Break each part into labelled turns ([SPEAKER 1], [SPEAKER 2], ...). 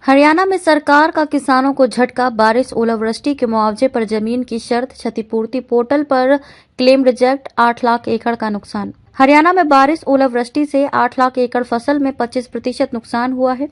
[SPEAKER 1] हरियाणा में सरकार का किसानों को झटका, बारिश ओलावृष्टि के मुआवजे पर जमीन की शर्त क्षतिपूर्ति पोर्टल पर क्लेम रिजेक्ट, 8 लाख एकड़ का नुकसान। हरियाणा में बारिश ओलावृष्टि से 8 लाख एकड़ फसल में 25% नुकसान हुआ है।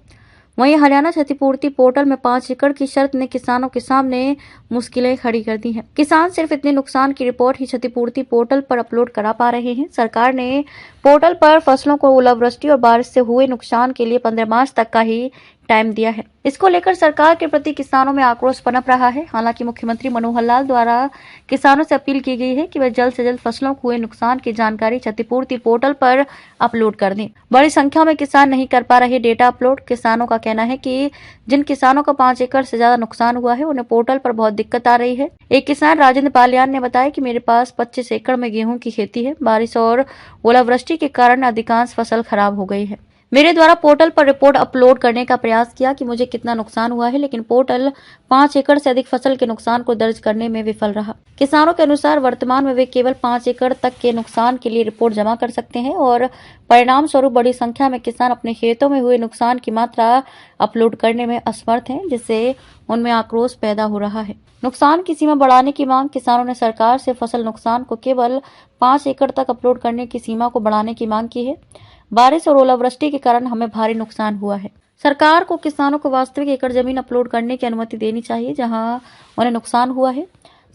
[SPEAKER 1] वहीं हरियाणा क्षतिपूर्ति पोर्टल में 5 एकड़ की शर्त ने किसानों के सामने मुश्किलें खड़ी कर दी हैं। किसान सिर्फ इतने नुकसान की रिपोर्ट ही क्षतिपूर्ति पोर्टल पर अपलोड करा पा रहे हैं। सरकार ने पोर्टल पर फसलों को ओलावृष्टि और बारिश से हुए नुकसान के लिए 15 मार्च तक का ही टाइम दिया है। इसको लेकर सरकार के प्रति किसानों में आक्रोश पनप रहा है। हालांकि मुख्यमंत्री मनोहर लाल द्वारा किसानों से अपील की गई है कि वे जल्द से जल्द फसलों को हुए नुकसान की जानकारी क्षतिपूर्ति पोर्टल पर अपलोड कर दें। बड़ी संख्या में किसान नहीं कर पा रहे डेटा अपलोड। किसानों का कहना है कि जिन किसानों का 5 एकड़ से ज्यादा नुकसान हुआ है उन्हें पोर्टल पर बहुत दिक्कत आ रही है। एक किसान राजेंद्र पालियान ने बताया कि मेरे पास 25 एकड़ में गेहूं की खेती है। बारिश और ओलावृष्टि के कारण अधिकांश फसल खराब हो गई है। मेरे द्वारा पोर्टल पर रिपोर्ट अपलोड करने का प्रयास किया कि मुझे कितना नुकसान हुआ है, लेकिन पोर्टल 5 एकड़ से अधिक फसल के नुकसान को दर्ज करने में विफल रहा। किसानों के अनुसार वर्तमान में वे केवल 5 एकड़ तक के नुकसान के लिए रिपोर्ट जमा कर सकते हैं और परिणाम स्वरूप बड़ी संख्या में किसान अपने खेतों में हुए नुकसान की मात्रा अपलोड करने में असमर्थ हैं, जिससे उनमें आक्रोश पैदा हो रहा है। नुकसान की सीमा बढ़ाने की मांग। किसानों ने सरकार से फसल नुकसान को केवल 5 एकड़ तक अपलोड करने की सीमा को बढ़ाने की मांग की है। बारिश और ओलावृष्टि के कारण हमें भारी नुकसान हुआ है। सरकार को किसानों को वास्तविक एकड़ जमीन अपलोड करने की अनुमति देनी चाहिए जहां उन्हें नुकसान हुआ है।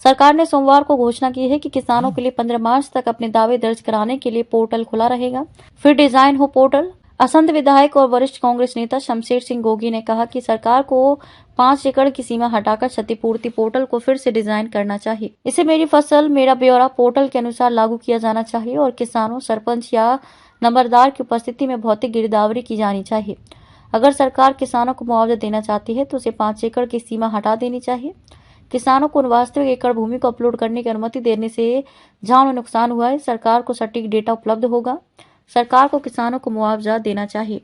[SPEAKER 1] सरकार ने सोमवार को घोषणा की है कि किसानों के लिए 15 मार्च तक अपने दावे दर्ज कराने के लिए पोर्टल खुला रहेगा। फिर डिजाइन हो पोर्टल। असंध विधायक और वरिष्ठ कांग्रेस नेता शमशेर सिंह गोगी ने कहा कि सरकार को 5 एकड़ की सीमा हटाकर क्षतिपूर्ति पोर्टल को फिर से डिजाइन करना चाहिए। इसे मेरी फसल मेरा ब्यौरा पोर्टल के अनुसार लागू किया जाना चाहिए और किसानों, सरपंच या नंबरदार की उपस्थिति में भौतिक गिरदावरी की जानी चाहिए। अगर सरकार किसानों को मुआवजा देना चाहती है तो उसे 5 एकड़ की सीमा हटा देनी चाहिए। किसानों को वास्तविक एकड़ भूमि को अपलोड करने की अनुमति देने से जहां उन्हें नुकसान हुआ है, सरकार को सटीक डेटा उपलब्ध होगा। सरकार को किसानों को मुआवजा देना चाहिए।